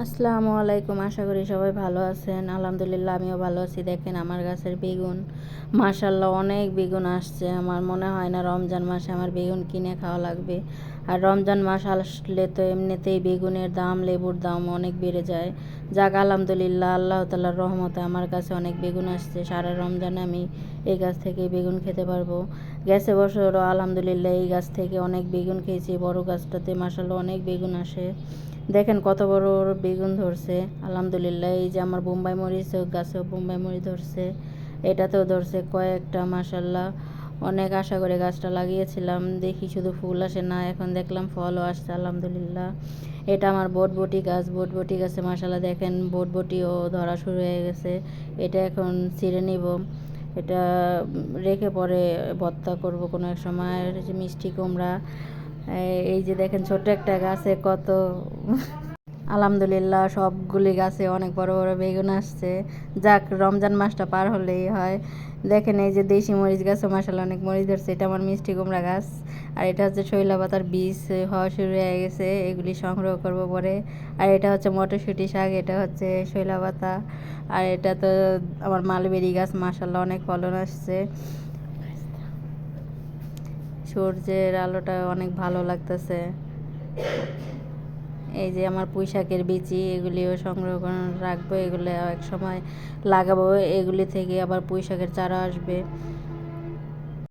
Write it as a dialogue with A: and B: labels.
A: আসসালামু আলাইকুম। আশা করি সবাই ভালো আছেন। আলহামদুলিল্লাহ আমিও ভালো আছি। দেখেন আমার গাছের বেগুন, মাশাল্লাহ অনেক বেগুন আসছে। আমার মনে হয় না রমজান মাসে আমার বেগুন কিনে খাওয়া লাগবে। আর রমজান মাস আসলে তো এমনিতেই বেগুনের দাম, লেবুর দাম অনেক বেড়ে যায়। যাক আলহামদুলিল্লাহ, আল্লাহ তাআলার রহমতে আমার কাছে অনেক বেগুন আসছে। সারা রমজানে আমি এই গাছ থেকে বেগুন খেতে পারবো। গেছে বছরও আলহামদুলিল্লাহ এই গাছ থেকে অনেক বেগুন খেয়েছি। বড় গাছটাতে মাশাল্লাহ অনেক বেগুন আসে। দেখেন কত বড় বড় বেগুন ধরছে আলহামদুলিল্লাহ। এই যে আমার বোম্বাই মরিচ গাছেও বোম্বাই মরিচ ধরছে, এটাতেও ধরছে কয়েকটা মাশাল্লাহ। অনেক আশা করে গাছটা লাগিয়েছিলাম, দেখি শুধু ফুল আসে না, এখন দেখলাম ফলও আসছে আলহামদুলিল্লাহ। এটা আমার বটবটি গাছ, বটবটি গাছে মাশাল্লাহ দেখেন বটবটিও ধরা শুরু হয়ে গেছে। এটা এখন ছিঁড়ে নিব, এটা রেখে পরে ভর্তা করব কোনো এক সময়। আর যে মিষ্টি কুমড়া, এই যে দেখেন ছোট একটা গাছে কত আলহামদুলিল্লাহ সবগুলি গাছে অনেক বড় বড় বেগুন আসছে। যাক রমজান মাসটা পার হলেই হয়। দেখেন এই যে দেশি মরিচ গাছে মাশাআল্লাহ অনেক মরিচ ধরছে। এটা আমার মিষ্টি কুমড়া গাছ। আর এটা হচ্ছে শৈলা পাতার বীজ হওয়া শুরু হয়ে গেছে, এগুলি সংগ্রহ করব পরে। আর এটা হচ্ছে মটরশুঁটি শাক, এটা হচ্ছে শৈলা পাতা। আর এটা তো আমার মালবেরি গাছ, মাশাআল্লাহ অনেক ফলন আসছে। সূর্যের আলোটা অনেক ভালো লাগতেছে। এই যে আমার পুঁই শাকের বিচি, এগুলিও সংগ্রহ করে রাখবো, এগুলো এক সময় লাগাবো, এগুলি থেকে আবার পুঁই শাকের চারা আসবে।